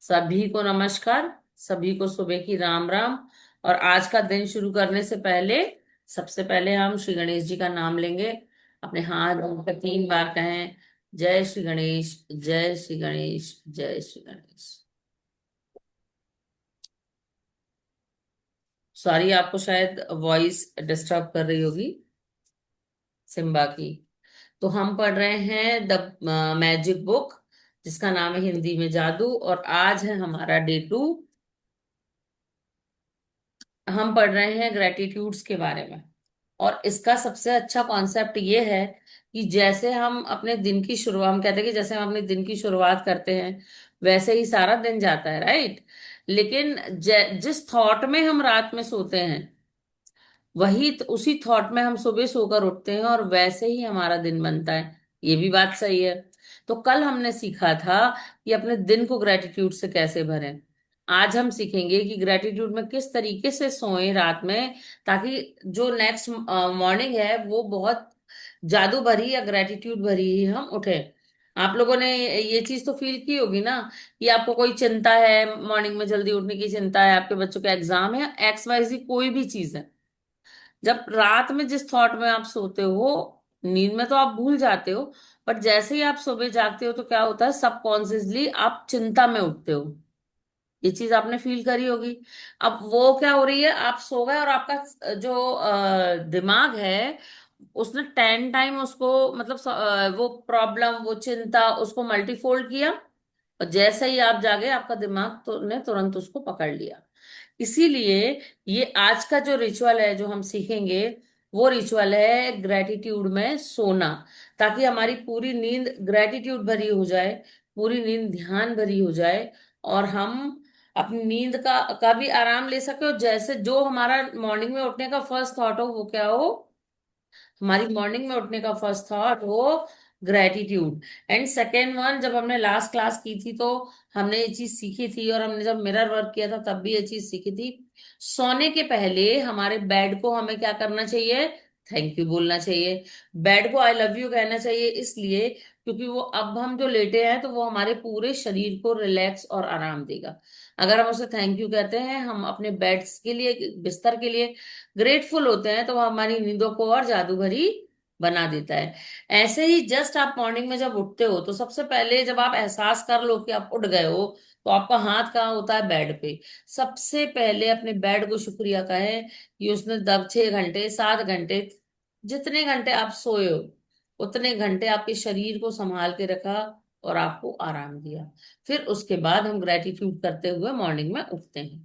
सभी को नमस्कार। सभी को सुबह की राम राम। और आज का दिन शुरू करने से पहले सबसे पहले हम श्री गणेश जी का नाम लेंगे। अपने हाथ जोड़कर 3 बार कहें, जय श्री गणेश, जय श्री गणेश, जय श्री गणेश। सॉरी, आपको शायद वॉइस डिस्टर्ब कर रही होगी सिम्बा की। तो हम पढ़ रहे हैं द मैजिक बुक, जिसका नाम है हिंदी में जादू। और आज है हमारा डे 2। हम पढ़ रहे हैं ग्रेटिट्यूड्स के बारे में। और इसका सबसे अच्छा कॉन्सेप्ट ये है कि जैसे हम अपने दिन की शुरुआत, हम कहते हैं कि जैसे हम अपने दिन की शुरुआत करते हैं वैसे ही सारा दिन जाता है, राइट। लेकिन जिस थॉट में हम रात में सोते हैं उसी थॉट में हम सुबह सोकर उठते हैं, और वैसे ही हमारा दिन बनता है। ये भी बात सही है। तो कल हमने सीखा था कि अपने दिन को ग्रेटिट्यूड से कैसे भरें। आज हम सीखेंगे कि ग्रेटिट्यूड में किस तरीके से सोएं रात में, ताकि जो नेक्स्ट मॉर्निंग है वो बहुत जादू भरी या ग्रेटिट्यूड भरी ही हम उठे। आप लोगों ने ये चीज तो फील की होगी ना, कि आपको कोई चिंता है, मॉर्निंग में जल्दी उठने की चिंता है, आपके बच्चों का एग्जाम है, एक्स वाई जी कोई भी चीज है। जब रात में जिस थॉट में आप सोते हो, नींद में तो आप भूल जाते हो, पर जैसे ही आप सुबह जागते हो तो क्या होता है, सबकॉन्शियसली आप चिंता में उठते हो। ये चीज आपने फील करी होगी। अब वो क्या हो रही है, आप सो गए और आपका जो दिमाग है उसने 10 टाइम उसको, मतलब वो प्रॉब्लम, वो चिंता उसको मल्टीफोल्ड किया। और जैसे ही आप जागे आपका दिमाग तो ने तुरंत उसको पकड़ लिया। इसीलिए ये आज का जो रिचुअल है जो हम सीखेंगे, वो रिचुअल है ग्रेटिट्यूड में सोना। ताकि हमारी पूरी नींद ग्रेटिट्यूड भरी हो जाए, पूरी नींद ध्यान भरी हो जाए, और हम अपनी नींद का भी आराम ले सके। और जैसे जो हमारा मॉर्निंग में उठने का फर्स्ट थॉट हो वो क्या हो, हमारी मॉर्निंग में उठने का फर्स्ट थॉट हो ग्रेटिट्यूड। एंड सेकेंड वन, जब हमने लास्ट क्लास की थी तो हमने ये चीज सीखी थी, और हमने जब मिरर वर्क किया था तब भी ये चीज सीखी थी। सोने के पहले हमारे बेड को हमें क्या करना चाहिए, थैंक यू बोलना चाहिए। बेड को आई लव यू कहना चाहिए, इसलिए क्योंकि वो अब हम जो लेटे हैं तो वो हमारे पूरे शरीर को रिलैक्स और आराम देगा। अगर हम उसे थैंक यू कहते हैं, हम अपने बेड्स के लिए, बिस्तर के लिए ग्रेटफुल होते हैं, तो वो हमारी नींदों को और जादू भरी बना देता है। ऐसे ही जस्ट आप मॉर्निंग में जब उठते हो तो सबसे पहले जब आप एहसास कर लो कि आप उठ गए हो, तो आपका हाथ कहाँ होता है, बेड पे। सबसे पहले अपने बेड को शुक्रिया कहें कि उसने दब 6 घंटे 7 घंटे, जितने घंटे आप सोए हो उतने घंटे आपके शरीर को संभाल के रखा और आपको आराम दिया। फिर उसके बाद हम ग्रेटिट्यूड करते हुए मॉर्निंग में उठते हैं।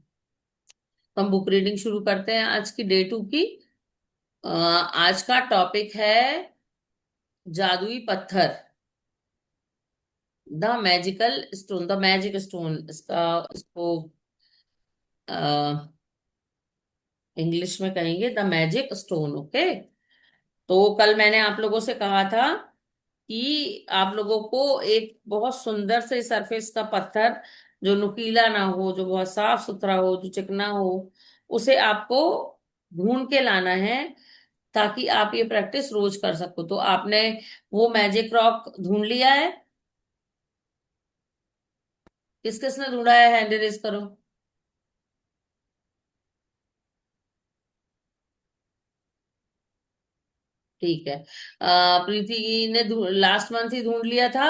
तो हम बुक रीडिंग शुरू करते हैं आज की डे 2 की। आज का टॉपिक है जादुई पत्थर, the magical stone, the magic stone. इसको इंग्लिश में कहेंगे द मैजिक स्टोन, ओके। तो कल मैंने आप लोगों से कहा था कि आप लोगों को एक बहुत सुंदर से सरफेस का पत्थर, जो नुकीला ना हो, जो बहुत साफ सुथरा हो, जो चिकना हो, उसे आपको ढूंढ के लाना है, ताकि आप ये प्रैक्टिस रोज कर सको। तो आपने वो मैजिक रॉक ढूंढ लिया है? किस किसने ढूंढा है, हैंड रेज करो। ठीक है। प्रीति ने लास्ट मंथ ही ढूंढ लिया था।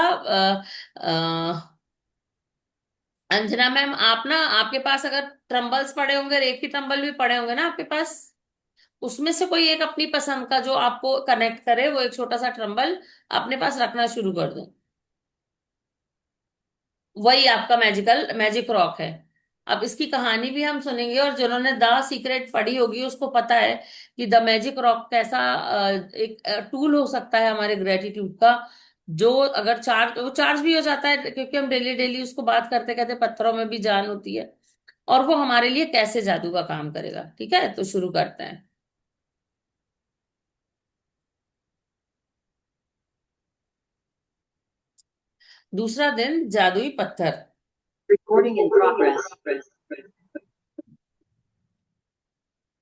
अंजना मैम, आप ना, आपके पास अगर ट्रम्बल्स पड़े होंगे, एक ही ट्रम्बल भी पड़े होंगे ना आपके पास, उसमें से कोई एक अपनी पसंद का जो आपको कनेक्ट करे, वो एक छोटा सा ट्रम्बल अपने पास रखना शुरू कर दो। वही आपका मैजिक रॉक है। अब इसकी कहानी भी हम सुनेंगे, और जिन्होंने द सीक्रेट पढ़ी होगी उसको पता है कि द मैजिक रॉक कैसा एक टूल हो सकता है हमारे ग्रेटिट्यूड का। जो अगर चार्ज, वो चार्ज भी हो जाता है, क्योंकि हम डेली डेली उसको बात करते करते, पत्थरों में भी जान होती है। और वो हमारे लिए कैसे जादू का काम करेगा। ठीक है, तो शुरू करते हैं। दूसरा दिन, जादुई पत्थर। Recording in progress.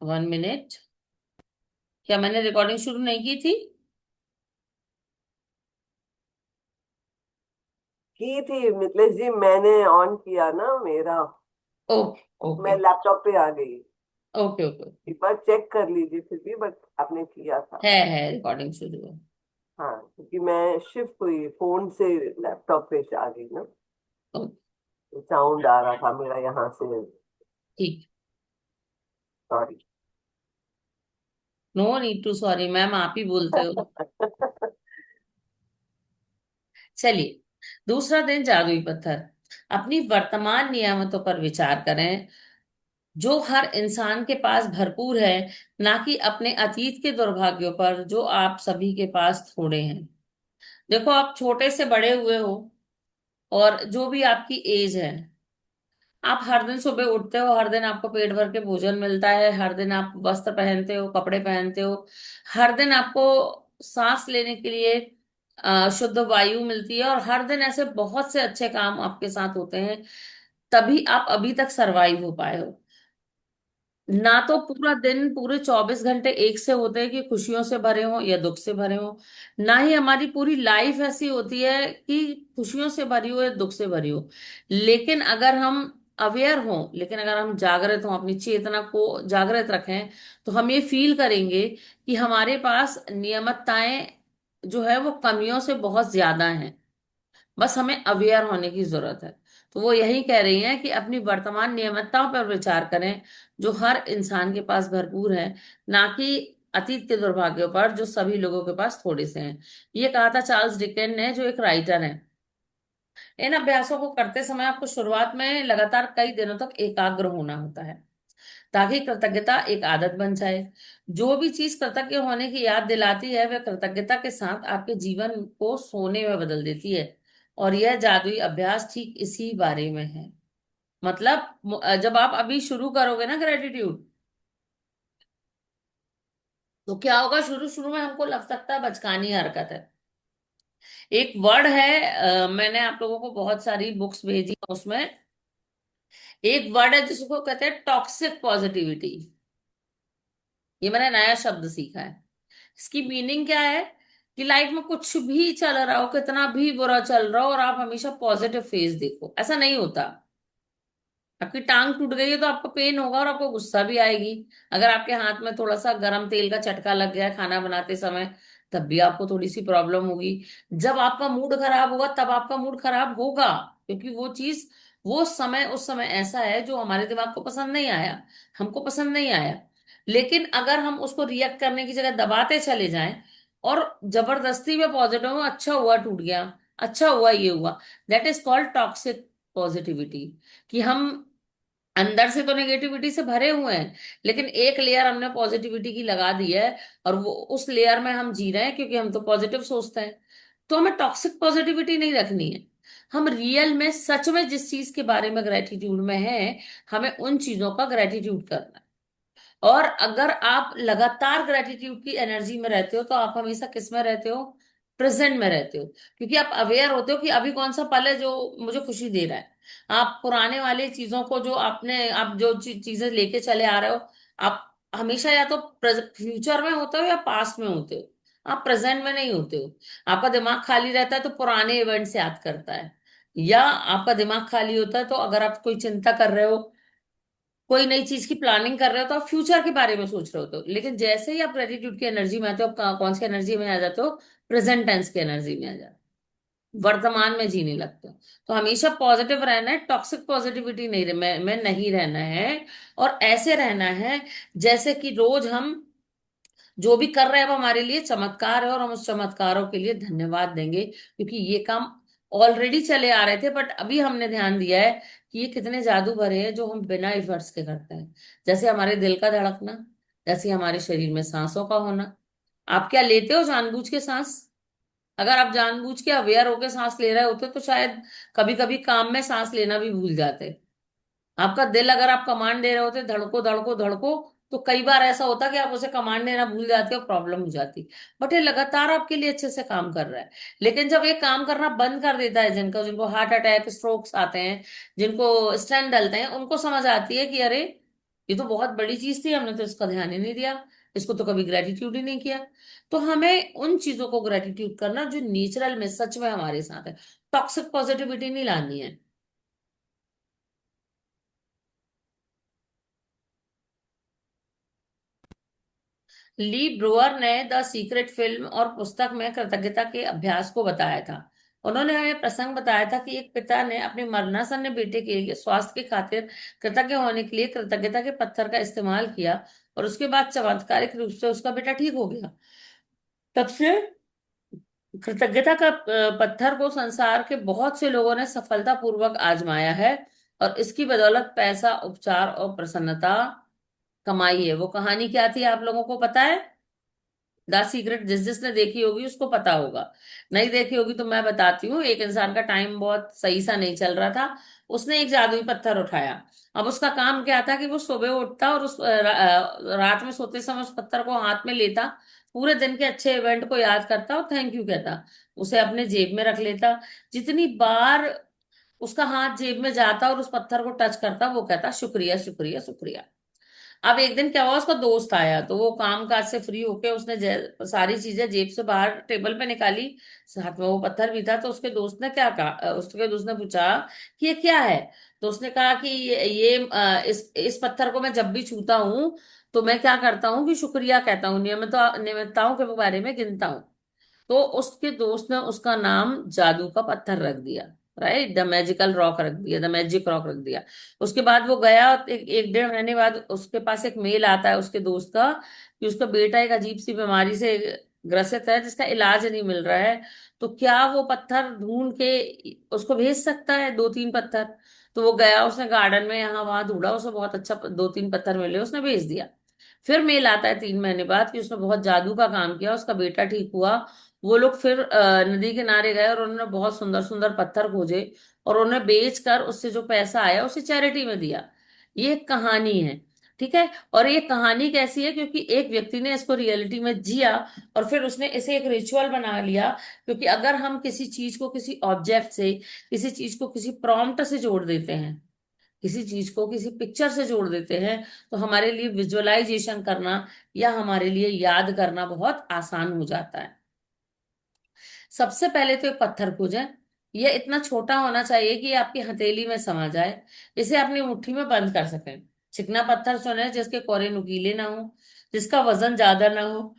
1 मिनट। क्या मैंने रिकॉर्डिंग शुरू नहीं की थी? की थी मिथिलेश जी, मैंने ऑन किया ना मेरा। ओके मैं ओके लैपटॉप पे आ गई। Okay okay. एक बार चेक कर लीजिए फिर भी, बट आपने किया था। है रिकॉर्डिंग शुरू है। हाँ, क्योंकि मैं शिफ्ट हुई फोन से लैपटॉप पे आ गई ना। ओके, साउंड आ रहा था मेरा यहाँ से। ठीक। Sorry. No need to sorry ma'am, आप ही बोलते हो। चलिए, दूसरा दिन जादुई पत्थर। अपनी वर्तमान नियामतों पर विचार करें जो हर इंसान के पास भरपूर है, ना कि अपने अतीत के दुर्भाग्यों पर जो आप सभी के पास थोड़े हैं। देखो, आप छोटे से बड़े हुए हो, और जो भी आपकी एज है, आप हर दिन सुबह उठते हो, हर दिन आपको पेट भर के भोजन मिलता है, हर दिन आप वस्त्र पहनते हो, कपड़े पहनते हो, हर दिन आपको सांस लेने के लिए शुद्ध वायु मिलती है, और हर दिन ऐसे बहुत से अच्छे काम आपके साथ होते हैं, तभी आप अभी तक सरवाइव हो पाए हो। ना तो पूरा दिन, पूरे 24 घंटे एक से होते हैं कि खुशियों से भरे हो या दुख से भरे हो, ना ही हमारी पूरी लाइफ ऐसी होती है कि खुशियों से भरी हो या दुख से भरी हो। लेकिन अगर हम अवेयर हों, लेकिन अगर हम जागृत हों, अपनी चेतना को जागृत रखें, तो हम ये फील करेंगे कि हमारे पास नियमितताएं जो है वो कमियों से बहुत ज्यादा हैं। बस हमें अवेयर होने की जरूरत है। तो वो यही कह रही हैं कि अपनी वर्तमान नियमितताओं पर विचार करें जो हर इंसान के पास भरपूर है, ना कि अतीत के दुर्भाग्यों पर जो सभी लोगों के पास थोड़े से हैं। ये कहा था चार्ल्स डिकेन ने, जो एक राइटर है। इन अभ्यासों को करते समय आपको शुरुआत में लगातार कई दिनों तक एकाग्र होना होता है, ताकि कृतज्ञता एक आदत बन जाए। जो भी चीज कृतज्ञ होने की याद दिलाती है, वह कृतज्ञता के साथ आपके जीवन को सोने में बदल देती है। और यह जादुई अभ्यास ठीक इसी बारे में है। मतलब जब आप अभी शुरू करोगे ना ग्रेटिट्यूड, तो क्या होगा, शुरू शुरू में हमको लग सकता है बचकानी हरकत है। एक वर्ड है, मैंने आप लोगों को बहुत सारी बुक्स भेजी, उसमें एक वर्ड है जिसको कहते हैं टॉक्सिक पॉजिटिविटी। ये मैंने नया शब्द सीखा है। इसकी मीनिंग क्या है कि लाइफ में कुछ भी चल रहा हो, कितना भी बुरा चल रहा हो, और आप हमेशा पॉजिटिव फेस देखो, ऐसा नहीं होता। आपकी टांग टूट गई है तो आपको पेन होगा और आपको गुस्सा भी आएगी। अगर आपके हाथ में थोड़ा सा गर्म तेल का चटका लग गया है खाना बनाते समय, तब भी आपको थोड़ी सी प्रॉब्लम होगी। जब आपका मूड खराब होगा, तब आपका मूड खराब होगा, क्योंकि वो चीज, वो समय उस समय ऐसा है जो हमारे दिमाग को पसंद नहीं आया, हमको पसंद नहीं आया। लेकिन अगर हम उसको रिएक्ट करने की जगह दबाते चले जाएं, और जबरदस्ती में पॉजिटिव हो, अच्छा हुआ टूट गया, अच्छा हुआ ये हुआ, that is called toxic positivity. कि हम अंदर से तो नेगेटिविटी से भरे हुए हैं, लेकिन एक लेयर हमने पॉजिटिविटी की लगा दी है, और वो उस लेयर में हम जी रहे हैं क्योंकि हम तो पॉजिटिव सोचते हैं। तो हमें टॉक्सिक पॉजिटिविटी नहीं रखनी है। हम रियल में, सच में जिस चीज के बारे में ग्रेटिट्यूड में है, हमें उन चीजों का ग्रेटिट्यूड करना है। और अगर आप लगातार ग्रेटिट्यूड की एनर्जी में रहते हो, तो आप हमेशा किस में रहते हो, प्रेजेंट में रहते हो। क्योंकि आप अवेयर होते हो कि अभी कौन सा पल है जो मुझे खुशी दे रहा है। आप पुराने वाली चीजों को, जो आपने, आप जो चीजें लेके चले आ रहे हो, आप हमेशा या तो फ्यूचर में होते हो या पास्ट में होते हो, आप प्रेजेंट में नहीं होते हो। आपका दिमाग खाली रहता है तो पुराने इवेंट्स याद करता है, या आपका दिमाग खाली होता है तो अगर आप कोई चिंता कर रहे हो, कोई नई चीज की प्लानिंग कर रहे हो, तो आप फ्यूचर के बारे में सोच रहे होते हो। लेकिन जैसे ही आप ग्रेटिट्यूड की एनर्जी में आते हो, आप कौन सी एनर्जी में आ जाते हो, प्रेजेंट टेंस की एनर्जी में आ जाते हो, वर्तमान में जीने लगते हो। तो हमेशा पॉजिटिव रहना है, टॉक्सिक पॉजिटिविटी नहीं में नहीं रहना है। और ऐसे रहना है जैसे कि रोज हम जो भी कर रहे हैं वो हमारे लिए चमत्कार है, और हम उस चमत्कारों के लिए धन्यवाद देंगे, क्योंकि ये काम ऑलरेडी चले आ रहे थे, बट अभी हमने ध्यान दिया है कि ये कितने जादू भरे हैं जो हम बिना एफर्ट्स के करते हैं। जैसे हमारे दिल का धड़कना, जैसे हमारे शरीर में सांसों का होना। आप क्या लेते हो जानबूझ के सांस? अगर आप जानबूझ के अवेयर होकर सांस ले रहे होते तो शायद कभी कभी काम में सांस लेना भी भूल जाते। आपका दिल, अगर आप कमांड दे रहे होते धड़को धड़को धड़को, तो कई बार ऐसा होता कि आप उसे कमांड देना भूल जाते हो, प्रॉब्लम हो जाती। बट ये लगातार आपके लिए अच्छे से काम कर रहा है। लेकिन जब ये काम करना बंद कर देता है, जिनका, जिनको हार्ट अटैक, स्ट्रोक्स आते हैं, जिनको स्टेंट डलते हैं, उनको समझ आती है कि अरे, ये तो बहुत बड़ी चीज थी, हमने तो इसका ध्यान ही नहीं दिया। इसको तो कभी ग्रेटिट्यूड ही नहीं किया। तो हमें उन चीजों को ग्रेटिट्यूड करना जो नेचुरल में सच में हमारे साथ है। टॉक्सिक पॉजिटिविटी नहीं लानी है। ली ब्रुअर ने द सीक्रेट फिल्म और पुस्तक में कृतज्ञता के अभ्यास को बताया था। उन्होंने हमें प्रसंग बताया था कि एक पिता ने अपने मरणासन्न बेटे के लिए स्वास्थ्य के खातिर कृतज्ञ होने के लिए कृतज्ञता के पत्थर का इस्तेमाल किया, और उसके बाद चमत्कारिक रूप से उसका बेटा ठीक हो गया। तब से कृतज्ञता का पत्थर को संसार के बहुत से लोगों ने सफलतापूर्वक आजमाया है, और इसकी बदौलत पैसा, उपचार और प्रसन्नता कमाई है। वो कहानी क्या थी आप लोगों को पता है? द सीक्रेट जिस जिसने देखी होगी उसको पता होगा, नहीं देखी होगी तो मैं बताती हूँ। एक इंसान का टाइम बहुत सही सा नहीं चल रहा था। उसने एक जादुई पत्थर उठाया। अब उसका काम क्या था कि वो सुबह उठता और रात में सोते समय उस पत्थर को हाथ में लेता, पूरे दिन के अच्छे इवेंट को याद करता और थैंक यू कहता, उसे अपने जेब में रख लेता। जितनी बार उसका हाथ जेब में जाता और उस पत्थर को टच करता, वो कहता शुक्रिया शुक्रिया शुक्रिया। अब एक दिन क्या हुआ, उसका दोस्त आया तो वो काम काज से फ्री होके उसने सारी चीजें जेब से बाहर टेबल पे निकाली, साथ में वो पत्थर भी था। तो उसके दोस्त ने क्या कहा, उसके दोस्त ने पूछा कि ये क्या है? तो उसने कहा कि इस पत्थर को मैं जब भी छूता हूँ तो मैं क्या करता हूँ कि शुक्रिया कहता हूँ, नियमितताओं के बारे में गिनता हूँ। तो उसके दोस्त ने उसका नाम जादू का पत्थर रख दिया, राइट, द मैजिकल रॉक रख दिया, द मैजिक रॉक रख दिया। उसके बाद वो गया और एक डेढ़ महीने बाद उसके पास एक मेल आता है उसके दोस्त का कि उसका बेटा एक अजीब सी बीमारी से ग्रसित है जिसका इलाज नहीं मिल रहा है। तो क्या वो पत्थर ढूंढ के उसको भेज सकता है, दो तीन पत्थर? तो वो गया, उसने गार्डन में यहाँ वहां ढूंढा, उसे बहुत अच्छा दो तीन पत्थर मिले, उसने भेज दिया। फिर मेल आता है 3 महीने बाद कि उसने बहुत जादू का काम किया, उसका बेटा ठीक हुआ। वो लोग फिर नदी किनारे गए और उन्होंने बहुत सुंदर सुंदर पत्थर खोजे, और उन्हें बेचकर उससे जो पैसा आया उसे चैरिटी में दिया। ये एक कहानी है, ठीक है। और ये कहानी कैसी है, क्योंकि एक व्यक्ति ने इसको रियलिटी में जिया और फिर उसने इसे एक रिचुअल बना लिया। क्योंकि अगर हम किसी चीज को किसी ऑब्जेक्ट से, किसी चीज को किसी प्रॉम्प्ट से जोड़ देते हैं, किसी चीज को किसी पिक्चर से जोड़ देते हैं, तो हमारे लिए विजुअलाइजेशन करना या हमारे लिए याद करना बहुत आसान हो जाता है। सबसे पहले तो एक पत्थर खोजें। यह इतना छोटा होना चाहिए कि ये आपकी हथेली में समा जाए, इसे अपनी मुट्ठी में बंद कर सकें। चिकना पत्थर चुनें जिसके कोरे नुकीले ना हो, जिसका वजन ज्यादा ना हो,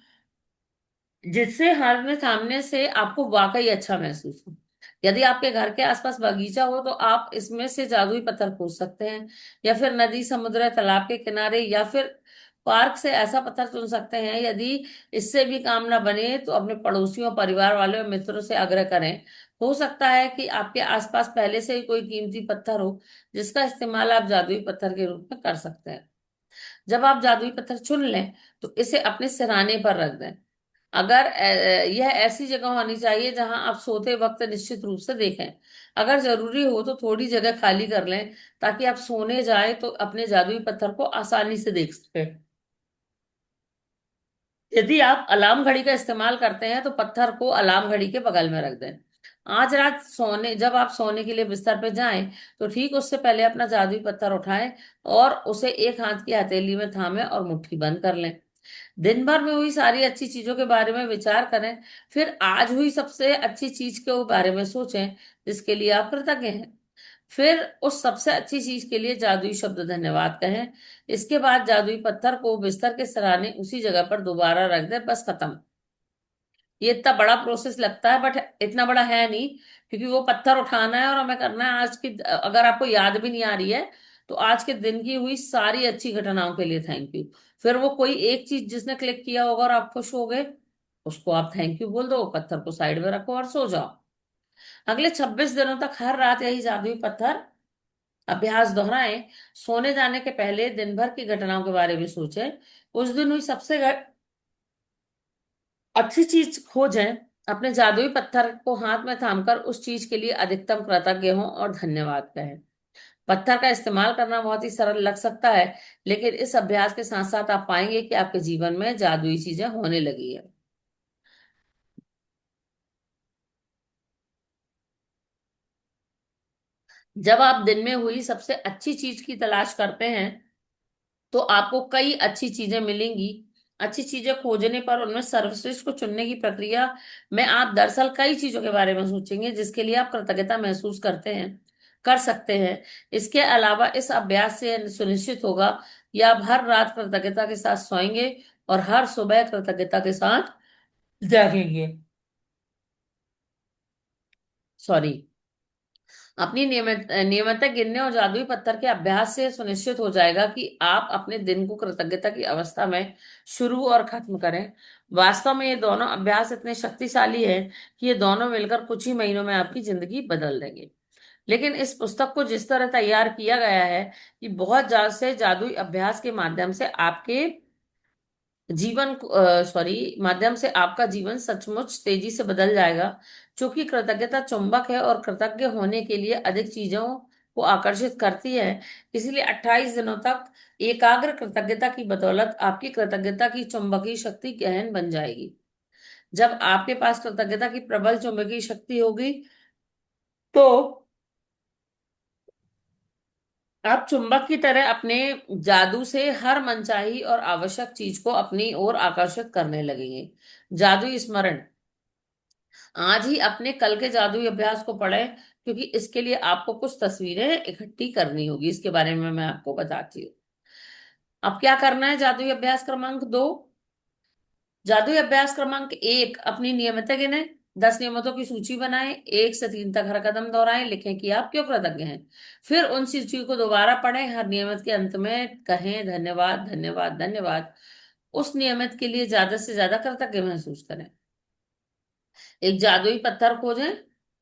जिससे हाथ में सामने से आपको वाकई अच्छा महसूस हो। यदि आपके घर के आसपास बगीचा हो तो आप इसमें से जादुई पत्थर खोज सकते हैं, या फिर नदी, समुद्र, तालाब के किनारे, या फिर पार्क से ऐसा पत्थर चुन सकते हैं। यदि इससे भी काम ना बने तो अपने पड़ोसियों, परिवार वालों, मित्रों से आग्रह करें। हो सकता है कि आपके आसपास पहले से ही कोई कीमती पत्थर हो जिसका इस्तेमाल आप जादुई पत्थर के रूप में कर सकते हैं। जब आप जादुई पत्थर चुन लें तो इसे अपने सिरहाने पर रख दें। अगर यह ऐसी जगह होनी चाहिए जहां आप सोते वक्त निश्चित रूप से देखें। अगर जरूरी हो तो थोड़ी जगह खाली कर लें ताकि आप सोने जाएं तो अपने जादुई पत्थर को आसानी से देख सकें। यदि आप अलार्म घड़ी का इस्तेमाल करते हैं तो पत्थर को अलार्म घड़ी के बगल में रख दें। आज रात सोने जब आप सोने के लिए बिस्तर पर जाएं तो ठीक उससे पहले अपना जादुई पत्थर उठाएं और उसे एक हाथ की हथेली में थामें और मुट्ठी बंद कर लें। दिन भर में हुई सारी अच्छी चीजों के बारे में विचार करें, फिर आज हुई सबसे अच्छी चीज के बारे में सोचें जिसके लिए आप कृतज्ञ हैं। फिर उस सबसे अच्छी चीज के लिए जादुई शब्द धन्यवाद कहें। इसके बाद जादुई पत्थर को बिस्तर के सराहने उसी जगह पर दोबारा रख दें, बस खत्म। ये इतना बड़ा प्रोसेस लगता है बट इतना बड़ा है नहीं, क्योंकि वो पत्थर उठाना है और हमें करना है। आज की अगर आपको याद भी नहीं आ रही है तो आज के दिन की हुई सारी अच्छी घटनाओं के लिए थैंक यू। फिर वो कोई एक चीज जिसने क्लिक किया होगा और आप खुश हो गए, उसको आप थैंक यू बोल दो, पत्थर को साइड में रखो और सो जाओ। अगले 26 दिनों तक हर रात यही जादुई पत्थर अभ्यास दोहराएं। सोने जाने के पहले दिन भर की घटनाओं के बारे में सोचें। उस दिन हुई सबसे अच्छी चीज खोजें। अपने जादुई पत्थर को हाथ में थामकर उस चीज के लिए अधिकतम कृतज्ञ हों और धन्यवाद कहें। पत्थर का इस्तेमाल करना बहुत ही सरल लग सकता है, लेकिन इस अभ्यास के साथ साथ आप पाएंगे कि आपके जीवन में जादुई चीजें होने लगी है। जब आप दिन में हुई सबसे अच्छी चीज की तलाश करते हैं तो आपको कई अच्छी चीजें मिलेंगी। अच्छी चीजें खोजने पर उनमें सर्वश्रेष्ठ को चुनने की प्रक्रिया में आप दरअसल कई चीजों के बारे में सोचेंगे जिसके लिए आप कृतज्ञता महसूस करते हैं, कर सकते हैं। इसके अलावा इस अभ्यास से सुनिश्चित होगा कि आप हर रात कृतज्ञता के साथ सोएंगे और हर सुबह कृतज्ञता के साथ जागेंगे। सॉरी। अपनी नियमित गिनने और जादुई पत्थर के अभ्यास से सुनिश्चित हो जाएगा कि आप अपने दिन को कृतज्ञता की अवस्था में शुरू और खत्म करें। वास्तव में ये दोनों अभ्यास इतने शक्तिशाली हैं कि ये दोनों मिलकर कुछ ही महीनों में आपकी जिंदगी बदल देंगे। लेकिन इस पुस्तक को जिस तरह तैयार किया गया है कि बहुत ज्यादा से जादुई अभ्यास के माध्यम से आपके माध्यम से आपका जीवन सचमुच तेजी से बदल जाएगा। चूंकि कृतज्ञता चुंबक है और कृतज्ञ होने के लिए अधिक चीजों को आकर्षित करती है, इसलिए 28 दिनों तक एकाग्र कृतज्ञता की बदौलत आपकी कृतज्ञता की चुंबकीय शक्ति गहन बन जाएगी। जब आपके पास कृतज्ञता की प्रबल चुंबकीय शक्ति होगी तो आप चुंबक की तरह अपने जादू से हर मनचाही और आवश्यक चीज को अपनी ओर आकर्षित करने लगेंगे। जादुई स्मरण। आज ही अपने कल के जादुई अभ्यास को पढ़ें, क्योंकि इसके लिए आपको कुछ तस्वीरें इकट्ठी करनी होगी। इसके बारे में मैं आपको बताती हूँ। अब क्या करना है? जादुई अभ्यास क्रमांक 2। जादुई अभ्यास क्रमांक 1, अपनी नियमित गिने। 10 नियमितों की सूची बनाएं, 1 से 3 तक हर कदम दोहराएं, लिखें कि आप क्यों कृतज्ञ हैं। फिर उन सूची को दोबारा पढ़ें, हर नियमित के अंत में कहें धन्यवाद धन्यवाद धन्यवाद। उस नियमित के लिए ज्यादा से ज्यादा कृतज्ञ महसूस करें। एक जादुई पत्थर खोजें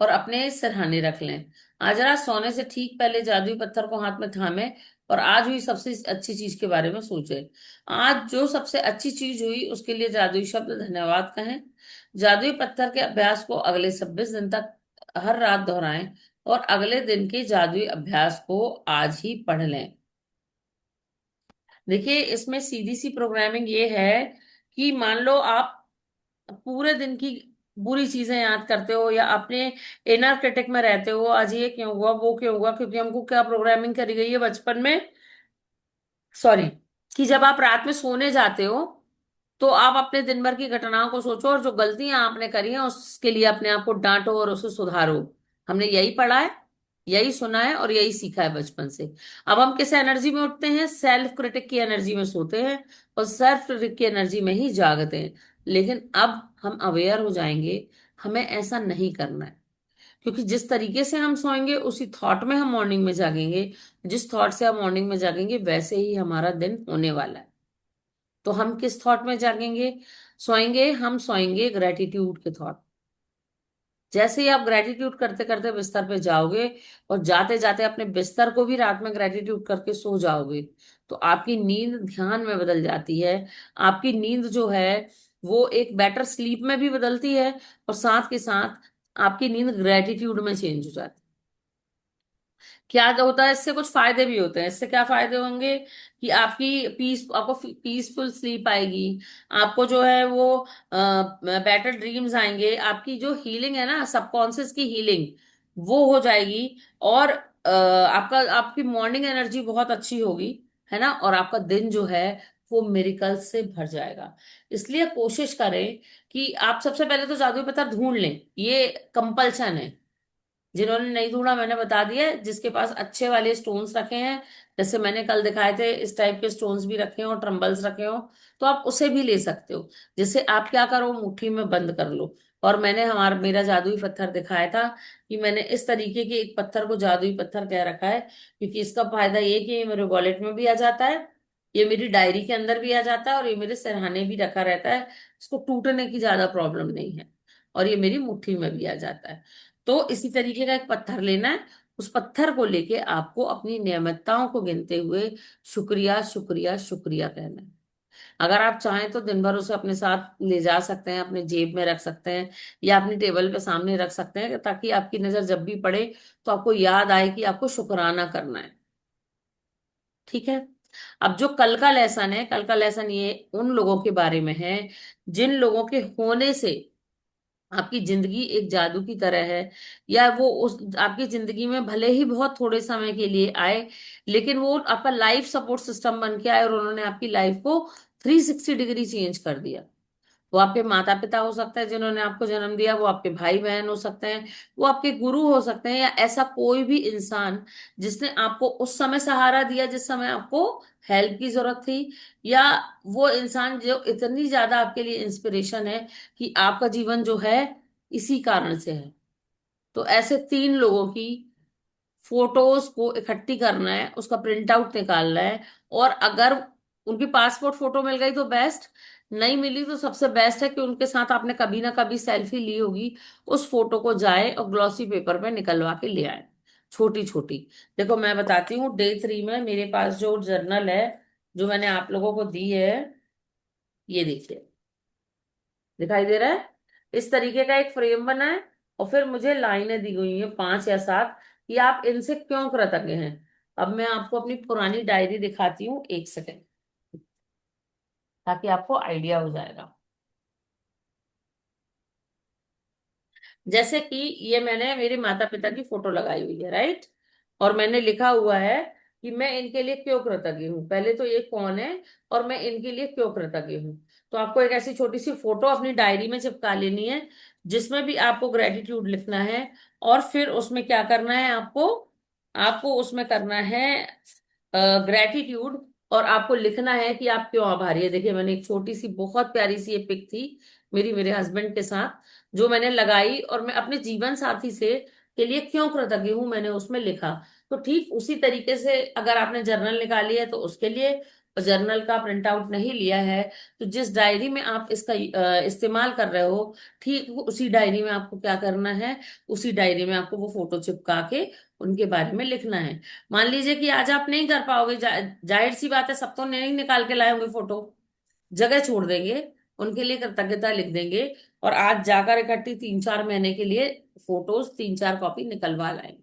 और अपने सिरहाने रख लें। आज रात सोने से ठीक पहले जादुई पत्थर को हाथ में थामें और आज हुई सबसे अच्छी चीज के बारे में सोचें। आज जो सबसे अच्छी चीज हुई उसके लिए जादुई शब्द धन्यवाद कहें। जादुई पत्थर के अभ्यास को अगले 26 दिन तक हर रात दोहराएं और अगले दिन के जादुई अभ्यास को आज ही पढ़ लें। देखिए, इसमें सीधी सी प्रोग्रामिंग ये है कि मान लो आप पूरे दिन की बुरी चीजें याद करते हो या अपने इनर क्रिटिक में रहते हो, आज ये क्यों हुआ, वो क्यों हुआ, क्योंकि हमको क्या प्रोग्रामिंग करी गई है बचपन में। सॉरी। कि जब आप रात में सोने जाते हो तो आप अपने दिन भर की घटनाओं को सोचो और जो गलतियां आपने करी हैं उसके लिए अपने आप को डांटो और उसे सुधारो। हमने यही पढ़ा है, यही सुना है और यही सीखा है बचपन से। अब हम किस एनर्जी में उठते हैं? सेल्फ क्रिटिक की एनर्जी में सोते हैं और सेल्फ क्रिटिक की एनर्जी में ही जागते हैं। लेकिन अब हम अवेयर हो जाएंगे, हमें ऐसा नहीं करना है। क्योंकि जिस तरीके से हम सोएंगे उसी थॉट में हम मॉर्निंग में जागेंगे। जिस थॉट से हम मॉर्निंग में जागेंगे वैसे ही हमारा दिन होने वाला है। तो हम किस थॉट में जागेंगे, सोएंगे? हम सोएंगे ग्रेटिट्यूड के थॉट। जैसे ही आप ग्रेटिट्यूड करते करते बिस्तर पे जाओगे और जाते जाते अपने बिस्तर को भी रात में ग्रेटिट्यूड करके सो जाओगे, तो आपकी नींद ध्यान में बदल जाती है। आपकी नींद जो है वो एक बेटर स्लीप में भी बदलती है और साथ के साथ आपकी नींद ग्रेटिट्यूड में चेंज हो जाती है। क्या होता है इससे? कुछ फायदे भी होते हैं। इससे क्या फायदे होंगे कि आपको पीसफुल स्लीप आएगी। आपको जो है वो बेटर ड्रीम्स आएंगे। आपकी जो हीलिंग है ना, सबकॉन्शियस की हीलिंग, वो हो जाएगी। और आपकी मॉर्निंग एनर्जी बहुत अच्छी होगी, है ना। और आपका दिन जो है वो मेरिकल से भर जाएगा। इसलिए कोशिश करें कि आप सबसे पहले तो जादुई पत्थर ढूंढ लें, ये कंपल्सन है। जिन्होंने नहीं ढूंढा मैंने बता दिया है, जिसके पास अच्छे वाले स्टोन्स रखे हैं, जैसे मैंने कल दिखाए थे इस टाइप के स्टोन्स भी रखे हो, ट्रम्बल्स रखे हो, तो आप उसे भी ले सकते हो। जिससे आप क्या करो, मुट्ठी में बंद कर लो। और मैंने मेरा जादुई पत्थर दिखाया था कि मैंने इस तरीके के एक पत्थर को जादुई पत्थर कह रखा है, क्योंकि इसका फायदा ये कि ये मेरे वॉलेट में भी आ जाता है, ये मेरी डायरी के अंदर भी आ जाता है और ये मेरे सिरहाने भी रखा रहता है। इसको टूटने की ज्यादा प्रॉब्लम नहीं है और ये मेरी मुट्ठी में भी आ जाता है। तो इसी तरीके का एक पत्थर लेना है। उस पत्थर को लेके आपको अपनी नियमितताओं को गिनते हुए शुक्रिया शुक्रिया शुक्रिया कहना है। अगर आप चाहें तो दिन भर उसे अपने साथ ले जा सकते हैं, अपने जेब में रख सकते हैं या अपनी टेबल पे सामने रख सकते हैं, ताकि आपकी नजर जब भी पड़े तो आपको याद आए कि आपको शुक्राना करना है। ठीक है। अब जो कल का लेसन है, कल का लेसन ये उन लोगों के बारे में है जिन लोगों के होने से आपकी जिंदगी एक जादू की तरह है, या वो उस आपकी जिंदगी में भले ही बहुत थोड़े समय के लिए आए, लेकिन वो आपका लाइफ सपोर्ट सिस्टम बन के आए और उन्होंने आपकी लाइफ को 360 डिग्री चेंज कर दिया। वो आपके माता पिता हो सकते हैं जिन्होंने आपको जन्म दिया, वो आपके भाई बहन हो सकते हैं, वो आपके गुरु हो सकते हैं, या ऐसा कोई भी इंसान जिसने आपको उस समय सहारा दिया जिस समय आपको हेल्प की जरूरत थी, या वो इंसान जो इतनी ज्यादा आपके लिए इंस्पिरेशन है कि आपका जीवन जो है इसी कारण से है। तो ऐसे 3 लोगों की फोटोज को इकट्ठी करना है, उसका प्रिंट आउट निकालना है। और अगर उनकी पासपोर्ट फोटो मिल गई तो बेस्ट, नहीं मिली तो सबसे बेस्ट है कि उनके साथ आपने कभी ना कभी सेल्फी ली होगी, उस फोटो को जाए और ग्लॉसी पेपर पे निकलवा के ले आए, छोटी छोटी। देखो मैं बताती हूँ, डे 3 में मेरे पास जो जर्नल है जो मैंने आप लोगों को दी है, ये देखिए, दिखाई दे रहा है? इस तरीके का एक फ्रेम बना है, और फिर मुझे लाइनें दी हुई हैं 5 या 7 कि आप इनसे क्यों कृतज्ञ हैं। अब मैं आपको अपनी पुरानी डायरी दिखाती हूँ, 1 सेकेंड, ताकि आपको आइडिया हो जाएगा। जैसे कि ये मैंने मेरे माता पिता की फोटो लगाई हुई है, राइट? और मैंने लिखा हुआ है कि मैं इनके लिए क्यों कृतज्ञ हूँ। पहले तो ये कौन है और मैं इनके लिए क्यों कृतज्ञ हूँ। तो आपको एक ऐसी छोटी सी फोटो अपनी डायरी में चिपका लेनी है, जिसमें भी आपको ग्रेटिट्यूड लिखना है। और फिर उसमें क्या करना है आपको, आपको उसमें करना है ग्रेटिट्यूड, और आपको लिखना है कि आप क्यों आभारी है। देखिए मैंने एक छोटी सी बहुत प्यारी सी ये पिक थी मेरी मेरे हस्बैंड के साथ, जो मैंने लगाई, और मैं अपने जीवन साथी से के लिए क्यों कृतज्ञ हूं मैंने उसमें लिखा। तो ठीक उसी तरीके से अगर आपने जर्नल निकाली है तो उसके लिए, जर्नल का प्रिंट आउट नहीं लिया है तो जिस डायरी में आप इसका इस्तेमाल कर रहे हो, ठीक उसी डायरी में आपको क्या करना है, उसी डायरी में आपको वो फोटो चिपका के उनके बारे में लिखना है। मान लीजिए कि आज आप नहीं कर पाओगे, जाहिर सी बात है, सब तो नहीं निकाल के लाए होंगे फोटो, जगह छोड़ देंगे, उनके लिए कृतज्ञता लिख देंगे, और आज जाकर इकट्ठी 3-4 महीने के लिए फोटोज 3-4 कॉपी निकलवा लाएंगे,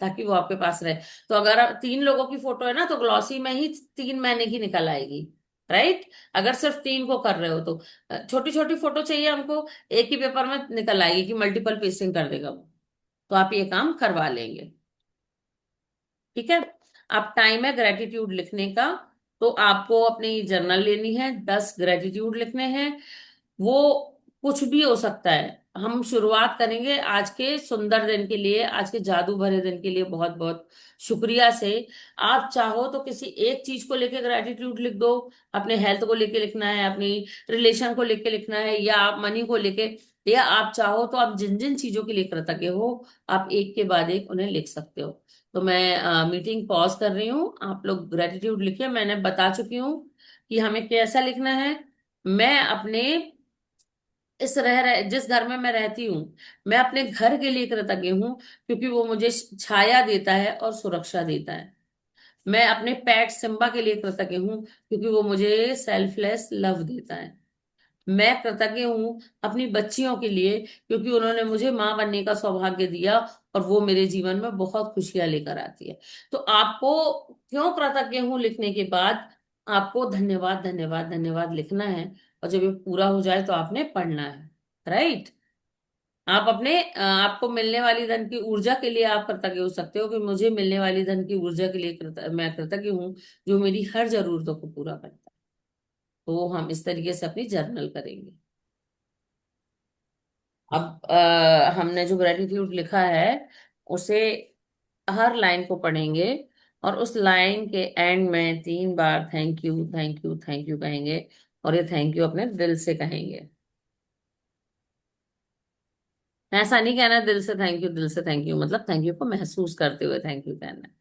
ताकि वो आपके पास रहे। तो अगर 3 लोगों की फोटो है ना, तो ग्लॉसी में ही 3 महीने की निकल आएगी, राइट? अगर सिर्फ 3 को कर रहे हो तो छोटी छोटी फोटो चाहिए हमको, एक ही पेपर में निकल आएगी कि मल्टीपल पेस्टिंग कर देगा वो। तो आप ये काम करवा लेंगे, ठीक है? अब टाइम है ग्रेटिट्यूड लिखने का। तो आपको अपनी जर्नल लेनी है, 10 ग्रेटिट्यूड लिखने हैं। वो कुछ भी हो सकता है। हम शुरुआत करेंगे आज के सुंदर दिन के लिए, आज के जादू भरे दिन के लिए बहुत बहुत शुक्रिया से। आप चाहो तो किसी एक चीज को लेके ग्रेटिट्यूड लिख दो, अपने हेल्थ को लेके लिखना है, अपनी रिलेशन को लेके लिखना है, या आप मनी को लेके, या आप चाहो तो आप जिन जिन चीजों के लिए कृतज्ञ हो आप एक के बाद एक उन्हें लिख सकते हो। तो मैं मीटिंग पॉज कर रही हूँ, आप लोग ग्रेटिट्यूड लिखिए। मैंने बता चुकी हूँ कि हमें कैसा लिखना है। मैं अपने इस रह रहे जिस घर में मैं रहती हूँ, मैं अपने घर के लिए कृतज्ञ हूँ, क्योंकि वो मुझे छाया देता है और सुरक्षा देता है। मैं अपने पेट सिम्बा के लिए कृतज्ञ हूँ, क्योंकि वो मुझे सेल्फलेस लव देता है। मैं कृतज्ञ हूँ अपनी बच्चियों के लिए, क्योंकि उन्होंने मुझे माँ बनने का सौभाग्य दिया, और वो मेरे जीवन में बहुत खुशियां लेकर आती है। तो आपको क्यों कृतज्ञ हूँ लिखने के बाद आपको धन्यवाद धन्यवाद धन्यवाद लिखना है, और जब ये पूरा हो जाए तो आपने पढ़ना है, राइट? आप अपने आपको मिलने वाली धन की ऊर्जा के लिए आप कृतज्ञ हो सकते हो कि मुझे मिलने वाली धन की ऊर्जा के लिए मैं कृतज्ञ हूँ, जो मेरी हर जरूरतों को पूरा करता है। तो हम इस तरीके से अपनी जर्नल करेंगे। अब हमने जो ग्रेटिट्यूड लिखा है उसे हर लाइन को पढ़ेंगे, और उस लाइन के एंड में 3 बार thank you thank you thank you कहेंगे, और ये थैंक यू अपने दिल से कहेंगे। ऐसा नहीं कहना दिल से थैंक यू, दिल से थैंक यू मतलब थैंक यू को महसूस करते हुए थैंक यू कहना है।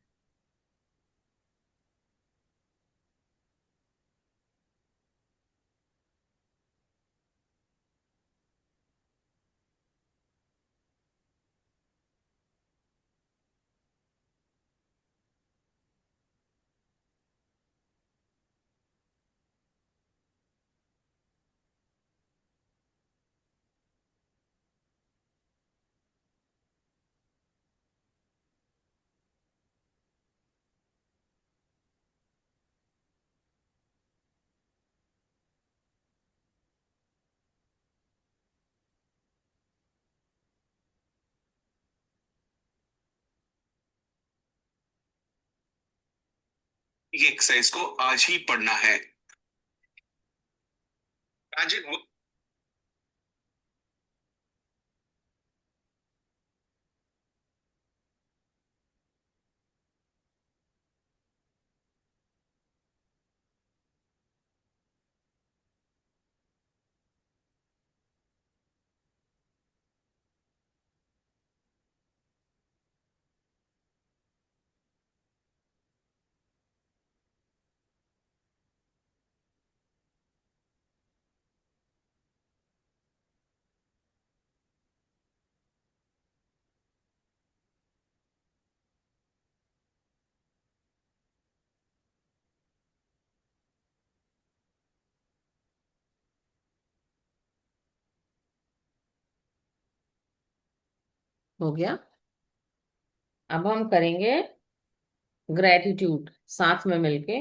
ये एक्सरसाइज को आज ही पढ़ना है। Imagine, हो गया। अब हम करेंगे ग्रेटिट्यूड साथ में मिलके,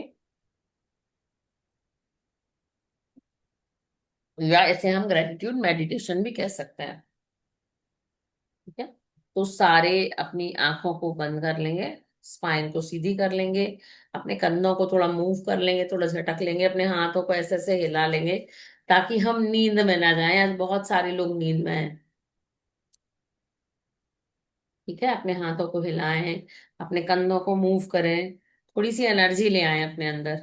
या ऐसे हम ग्रेटिट्यूड मेडिटेशन भी कह सकते हैं। ठीक है, तो सारे अपनी आंखों को बंद कर लेंगे, स्पाइन को सीधी कर लेंगे, अपने कंधों को थोड़ा मूव कर लेंगे, थोड़ा झटक लेंगे, अपने हाथों को ऐसे ऐसे हिला लेंगे ताकि हम नींद में ना जाएं। आज बहुत सारे लोग नींद में हैं। ठीक है, अपने हाथों को हिलाएं, अपने कंधों को मूव करें, थोड़ी सी एनर्जी ले आए अपने अंदर।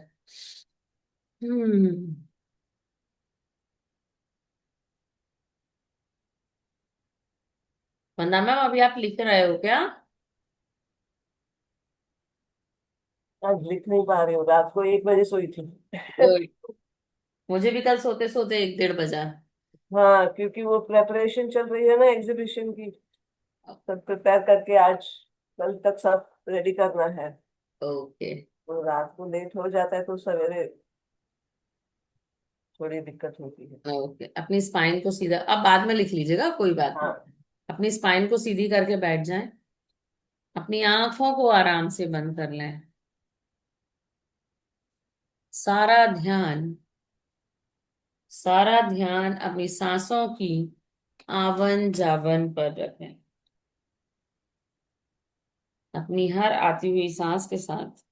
हम्म। वंदना मैम, अभी आप लिख रहे हो क्या? आज लिख नहीं पा रही हूँ, रात को 1 बजे सोई थी। ओए, मुझे भी कल सोते सोते 1 1:30 बजा। हाँ, क्योंकि वो प्रेपरेशन चल रही है ना एग्जीबिशन की, सब प्रिपेयर करके आज कल तक सब रेडी करना है। ओके। तो रात को लेट हो जाता है तो सवेरे थोड़ी दिक्कत होती है। ओके, अपनी स्पाइन को सीधा अब बाद में लिख लीजिएगा, कोई बात नहीं। हाँ। अपनी स्पाइन को सीधी करके बैठ जाएं, अपनी आंखों को आराम से बंद कर लें, सारा ध्यान, सारा ध्यान अपनी सांसों की आवन जावन पर रखें। अपनी हर आती हुई सांस के साथ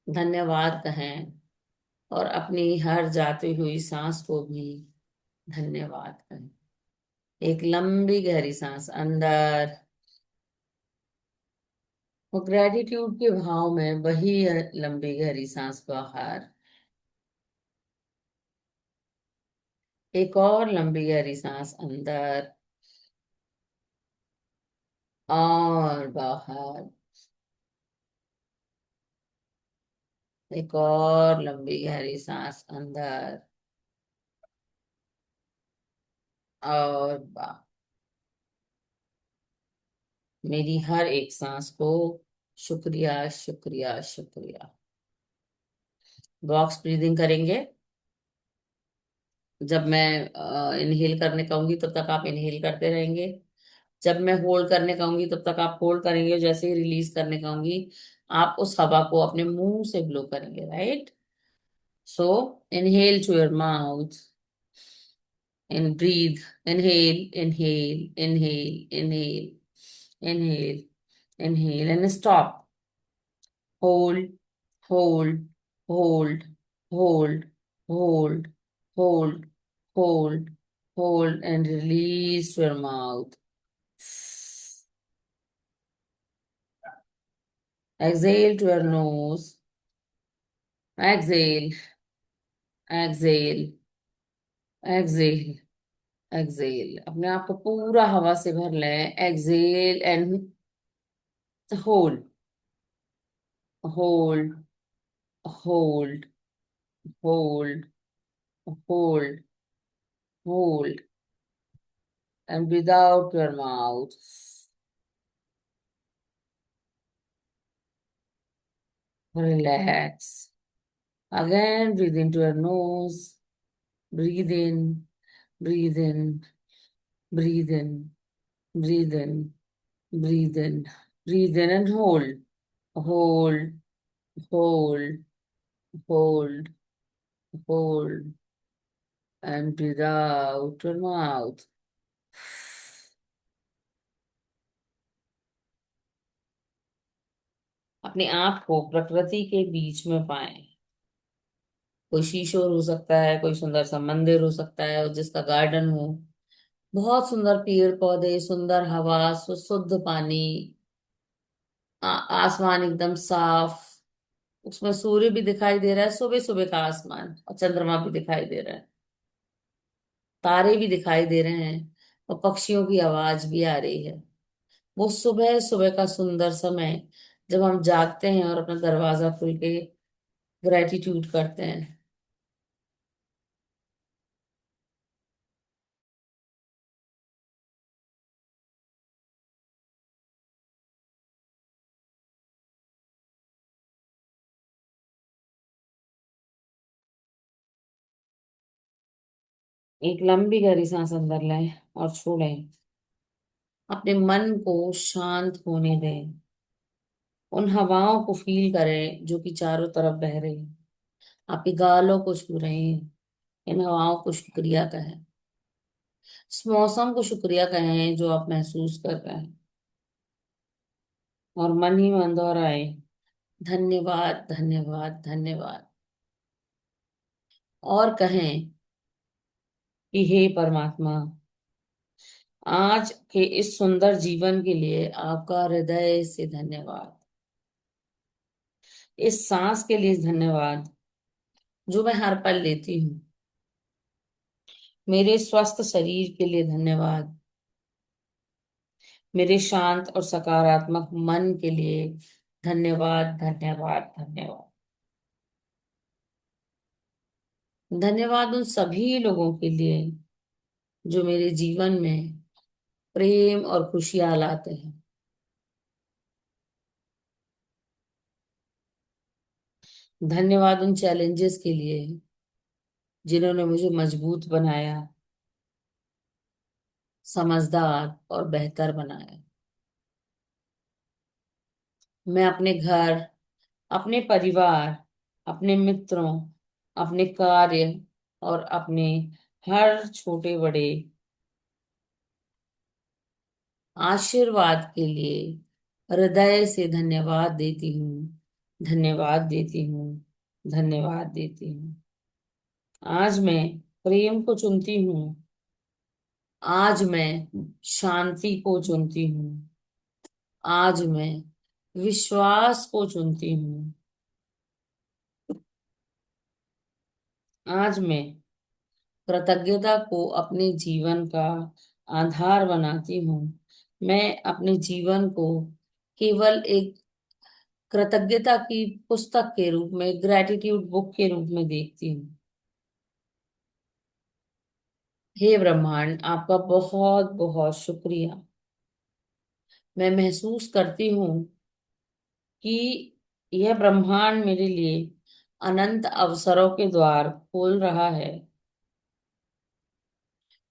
धन्यवाद कहें, और अपनी हर जाती हुई सांस को भी धन्यवाद कहें। एक लंबी गहरी सांस अंदर, वो ग्रेटिट्यूड के भाव में वही लंबी गहरी सांस बाहर। एक और लंबी गहरी सांस अंदर और बाहर। एक और लंबी गहरी सांस अंदर और बाहर। मेरी हर एक सांस को शुक्रिया शुक्रिया शुक्रिया। बॉक्स ब्रीदिंग करेंगे। जब मैं इनहेल करने कहूंगी तब तक आप इनहेल करते रहेंगे, जब मैं होल्ड करने कहूंगी तब तक आप होल्ड करेंगे, जैसे ही रिलीज करने कहूंगी आप उस हवा को अपने मुंह से ब्लो करेंगे, right? So inhale to your mouth and breathe. Inhale, inhale, inhale, inhale, inhale, inhale, and stop. Hold, hold, hold, hold, hold, hold, hold, hold, and release your mouth. Exhale to your nose. Exhale, exhale, exhale, exhale. अपने आप को पूरा हवा से भर लें. Exhale and hold, hold, hold, hold, hold, hold, and breathe out your mouth. Relax. Again, breathe into your nose. Breathe in, breathe in, breathe in, breathe in, breathe in, breathe in, and hold, hold, hold, hold, hold, and breathe out your mouth. अपने आप को प्रकृति के बीच में पाएं। कोई शीशोर हो सकता है, कोई सुंदर सा मंदिर हो सकता है और जिसका गार्डन हो, बहुत सुंदर पेड़ पौधे, सुंदर हवा, शुद्ध पानी, आसमान एकदम साफ, उसमें सूर्य भी दिखाई दे रहा है, सुबह सुबह का आसमान, और चंद्रमा भी दिखाई दे रहा है, तारे भी दिखाई दे रहे हैं, और पक्षियों की आवाज भी आ रही है। वो सुबह सुबह का सुंदर समय, जब हम जागते हैं और अपना दरवाजा खोल के ग्रेटिट्यूड करते हैं। एक लंबी गहरी सांस अंदर लें और छोड़ें। अपने मन को शांत होने दें। उन हवाओं को फील करें जो कि चारों तरफ बह रही हैं, आपके गालों को छू रही हैं। इन हवाओं को शुक्रिया कहें। इस मौसम को शुक्रिया कहें जो आप महसूस कर रहे हैं, और मन ही मन दोहराए, धन्यवाद धन्यवाद धन्यवाद। और कहें कि हे परमात्मा, आज के इस सुंदर जीवन के लिए आपका हृदय से धन्यवाद। इस सांस के लिए धन्यवाद जो मैं हर पल लेती हूँ। मेरे स्वस्थ शरीर के लिए धन्यवाद। मेरे शांत और सकारात्मक मन के लिए धन्यवाद धन्यवाद धन्यवाद। धन्यवाद उन सभी लोगों के लिए जो मेरे जीवन में प्रेम और खुशियां लाते हैं। धन्यवाद उन चैलेंजेस के लिए जिन्होंने मुझे मजबूत बनाया, समझदार और बेहतर बनाया। मैं अपने घर, अपने परिवार, अपने मित्रों, अपने कार्य और अपने हर छोटे बड़े आशीर्वाद के लिए हृदय से धन्यवाद देती हूँ, धन्यवाद देती हूँ, धन्यवाद देती हूँ। आज मैं प्रेम को चुनती हूँ। आज मैं शांति को चुनती हूँ। आज मैं विश्वास को चुनती हूँ। आज मैं कृतज्ञता को अपने जीवन का आधार बनाती हूँ। मैं अपने जीवन को केवल एक कृतज्ञता की पुस्तक के रूप में, ग्रेटिट्यूड बुक के रूप में देखती हूँ। हे ब्रह्मांड, आपका बहुत बहुत शुक्रिया। मैं महसूस करती हूँ कि यह ब्रह्मांड मेरे लिए अनंत अवसरों के द्वार खोल रहा है,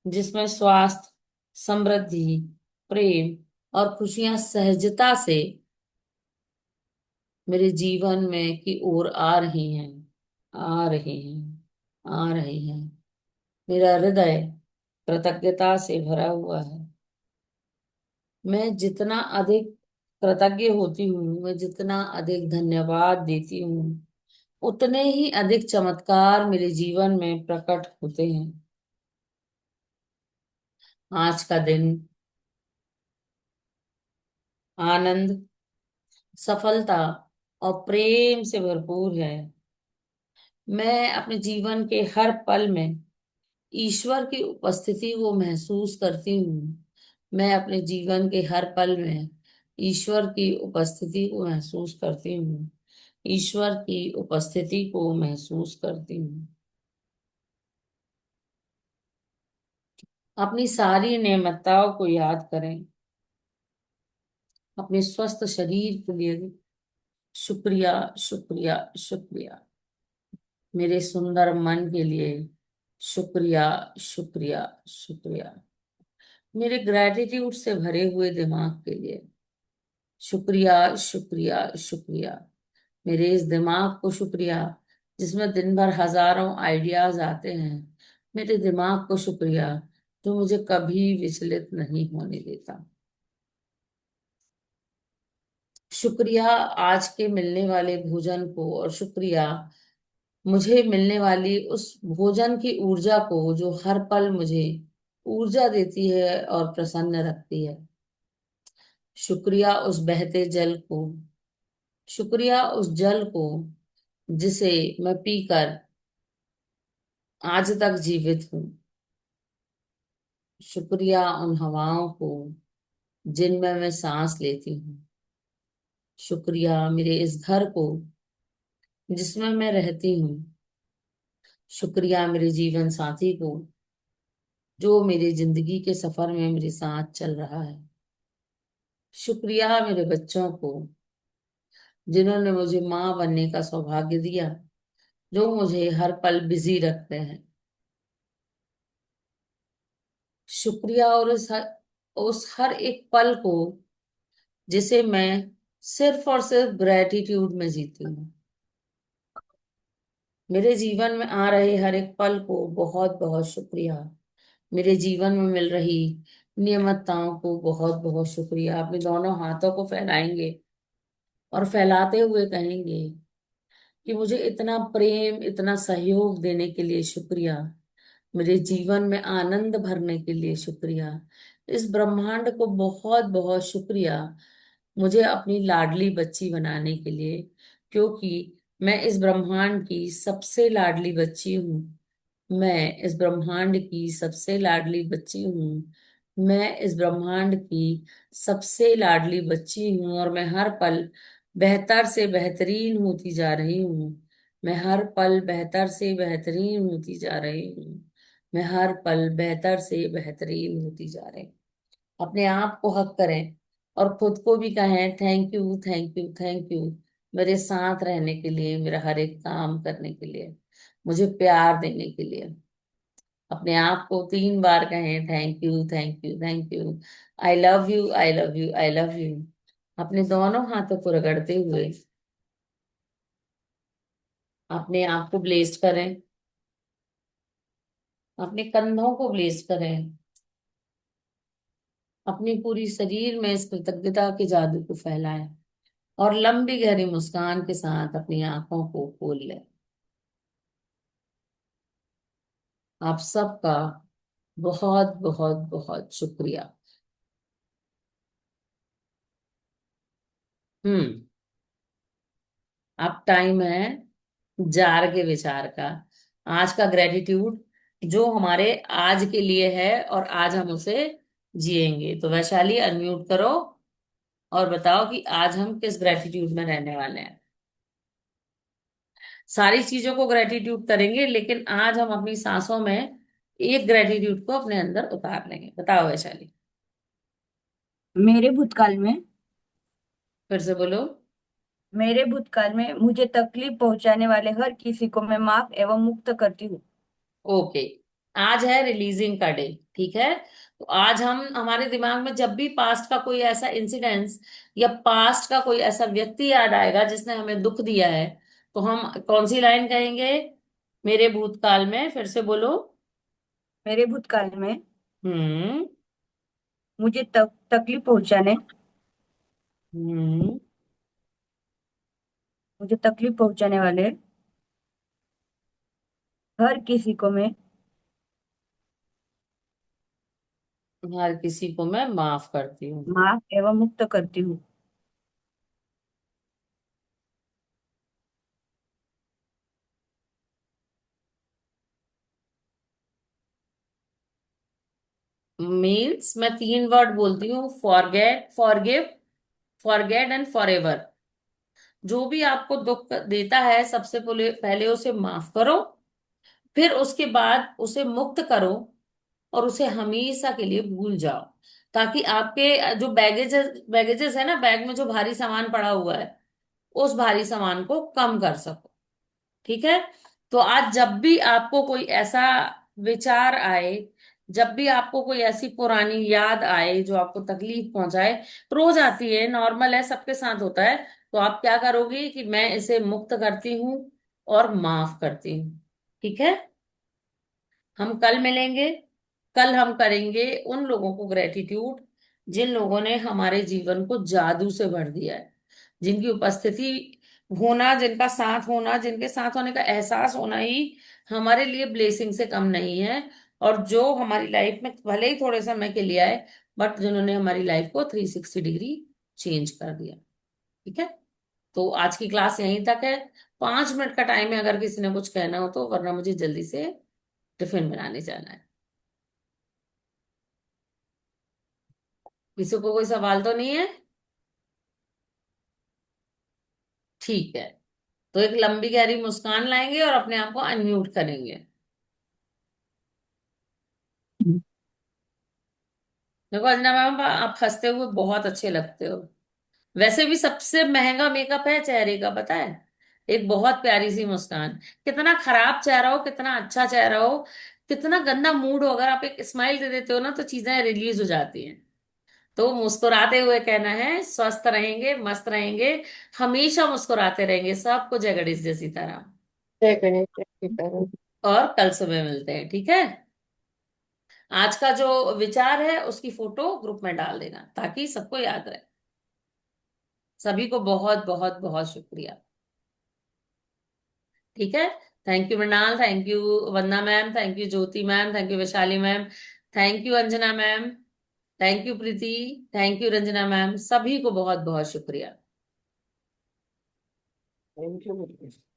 जिसमें स्वास्थ्य, समृद्धि, प्रेम और खुशियां सहजता से मेरे जीवन में की ओर आ रही हैं, आ रही हैं, आ रही हैं। मेरा हृदय कृतज्ञता से भरा हुआ है। मैं जितना अधिक कृतज्ञ होती हूँ, मैं जितना अधिक धन्यवाद देती हूँ, उतने ही अधिक चमत्कार मेरे जीवन में प्रकट होते हैं। आज का दिन आनंद, सफलता और प्रेम से भरपूर है। मैं अपने जीवन के हर पल में ईश्वर की उपस्थिति को महसूस करती हूँ। मैं अपने जीवन के हर पल में ईश्वर की उपस्थिति को महसूस करती हूँ। ईश्वर की उपस्थिति को महसूस करती हूँ। अपनी सारी नेमताओं को याद करें। अपने स्वस्थ शरीर के लिए शुक्रिया, शुक्रिया, शुक्रिया। मेरे सुंदर मन के लिए शुक्रिया, शुक्रिया, शुक्रिया। मेरे ग्रेटिट्यूड से भरे हुए दिमाग के लिए शुक्रिया, शुक्रिया, शुक्रिया। मेरे इस दिमाग को शुक्रिया, जिसमें दिन भर हजारों आइडियाज आते हैं। मेरे दिमाग को शुक्रिया जो मुझे कभी विचलित नहीं होने देता। शुक्रिया आज के मिलने वाले भोजन को, और शुक्रिया मुझे मिलने वाली उस भोजन की ऊर्जा को जो हर पल मुझे ऊर्जा देती है और प्रसन्न रखती है। शुक्रिया उस बहते जल को, शुक्रिया उस जल को जिसे मैं पीकर आज तक जीवित हूँ। शुक्रिया उन हवाओं को जिनमें मैं सांस लेती हूँ। शुक्रिया मेरे इस घर को जिसमें मैं रहती हूँ। शुक्रिया मेरे जीवन साथी को जो मेरी जिंदगी के सफर में मेरे साथ चल रहा है। शुक्रिया मेरे बच्चों को जिन्होंने मुझे माँ बनने का सौभाग्य दिया, जो मुझे हर पल बिजी रखते हैं। शुक्रिया और उस हर एक पल को जिसे मैं सिर्फ और सिर्फ ग्रेटिट्यूड में जीती हूँ। मेरे जीवन में आ रहे हर एक पल को बहुत बहुत शुक्रिया। मेरे जीवन में मिल रही नियमताओं को बहुत बहुत शुक्रिया। अपने दोनों हाथों को फैलाएंगे और फैलाते हुए कहेंगे कि मुझे इतना प्रेम, इतना सहयोग देने के लिए शुक्रिया। मेरे जीवन में आनंद भरने के लिए शुक्रिया। इस ब्रह्मांड को बहुत बहुत शुक्रिया मुझे अपनी लाडली बच्ची बनाने के लिए, क्योंकि मैं इस ब्रह्मांड की सबसे लाडली बच्ची हूँ। मैं इस ब्रह्मांड की सबसे लाडली बच्ची हूँ। मैं इस ब्रह्मांड की सबसे लाडली बच्ची हूँ और मैं हर पल बेहतर से बेहतरीन होती जा रही हूँ। मैं हर पल बेहतर से बेहतरीन होती जा रही हूँ। मैं हर पल बेहतर से बेहतरीन होती जा रही हूँ। अपने आप को हक करें और खुद को भी कहें thank you, thank you, thank you, मेरे साथ रहने के लिए, मेरा हर एक काम करने के लिए, मुझे प्यार देने के लिए। अपने आप को 3 बार कहें thank you, thank you, thank you, I love you, I love you, I love you. अपने दोनों हाथों को रगड़ते हुए अपने आप को ब्लेस्ड करें, अपने कंधों को ब्लेस्ड करें, अपनी पूरी शरीर में इस कृतज्ञता के जादू को फैलाएं और लंबी गहरी मुस्कान के साथ अपनी आंखों को खोल लें। आप सबका बहुत बहुत बहुत शुक्रिया। हम्म। अब टाइम है जार के विचार का। आज का ग्रेटिट्यूड जो हमारे आज के लिए है और आज हम उसे जिएंगे। तो वैशाली अनम्यूट करो और बताओ कि आज हम किस ग्रेटिट्यूड में रहने वाले हैं। सारी चीजों को ग्रेटिट्यूड करेंगे, लेकिन आज हम अपनी सांसों में एक ग्रेटिट्यूड को अपने अंदर उतार लेंगे। बताओ वैशाली। मेरे भूतकाल में फिर से बोलो। मेरे भूतकाल में मुझे तकलीफ पहुंचाने वाले हर किसी को मैं माफ एवं मुक्त करती हूँ। ओके। आज है रिलीजिंग का डे, ठीक है। तो आज हम हमारे दिमाग में जब भी पास्ट का कोई ऐसा इंसिडेंस या पास्ट का कोई ऐसा व्यक्ति याद आएगा जिसने हमें दुख दिया है, तो हम कौन सी लाइन कहेंगे? मेरे भूतकाल में, फिर से बोलो। मेरे भूतकाल में हम्म। मुझे तकलीफ पहुंचाने हम्म। मुझे तकलीफ पहुंचाने वाले हर किसी को मैं हर किसी को मैं माफ करती हूँ। माफ एवं मुक्त करती हूँ। मीन्स मैं 3 वर्ड बोलती हूँ, forget, forgive, forget and forever. जो भी आपको दुख देता है, सबसे पहले पहले उसे माफ करो, फिर उसके बाद उसे मुक्त करो और उसे हमेशा के लिए भूल जाओ, ताकि आपके जो बैगेजेस है ना, बैग में जो भारी सामान पड़ा हुआ है, उस भारी सामान को कम कर सको। ठीक है। तो आज जब भी आपको कोई ऐसा विचार आए, जब भी आपको कोई ऐसी पुरानी याद आए जो आपको तकलीफ पहुंचाए, रोज आती है, नॉर्मल है, सबके साथ होता है, तो आप क्या करोगे कि मैं इसे मुक्त करती हूँ और माफ करती हूँ। ठीक है। हम कल मिलेंगे। कल हम करेंगे उन लोगों को ग्रेटिट्यूड जिन लोगों ने हमारे जीवन को जादू से भर दिया है, जिनकी उपस्थिति होना, जिनका साथ होना, जिनके साथ होने का एहसास होना ही हमारे लिए ब्लेसिंग से कम नहीं है। और जो हमारी लाइफ में भले ही थोड़े समय के लिए आए, बट जिन्होंने हमारी लाइफ को 360 डिग्री चेंज कर दिया। ठीक है। तो आज की क्लास यहीं तक है। 5 मिनट का टाइम है, अगर किसी ने कुछ कहना हो तो, वरना मुझे जल्दी से टिफिन बनाने जाना है। किसी को कोई सवाल तो नहीं है? ठीक है। तो एक लंबी गहरी मुस्कान लाएंगे और अपने आप को अनम्यूट करेंगे। देखो अंजना मैम, आप हंसते हुए बहुत अच्छे लगते हो। वैसे भी सबसे महंगा मेकअप है चेहरे का, पता है? एक बहुत प्यारी सी मुस्कान। कितना खराब चेहरा हो, कितना अच्छा चेहरा हो, कितना गंदा मूड हो, अगर आप एक स्माइल दे देते हो ना, तो चीजें रिलीज हो जाती हैं। तो मुस्कुराते हुए कहना है, स्वस्थ रहेंगे, मस्त रहेंगे, हमेशा मुस्कुराते रहेंगे, सबको जय गणेश जय सीताराम। जय गणेश जय सीताराम। और कल सुबह मिलते हैं, ठीक है? आज का जो विचार है उसकी फोटो ग्रुप में डाल देना, ताकि सबको याद रहे। सभी को बहुत बहुत बहुत शुक्रिया। ठीक है। Thank you Mrinal, thank you Vandana ma'am, thank you Jyoti ma'am, thank you Vaishali ma'am, thank you Anjana ma'am, thank you Preeti, thank you Ranjana ma'am, सभी को बहुत बहुत शुक्रिया। Thank you.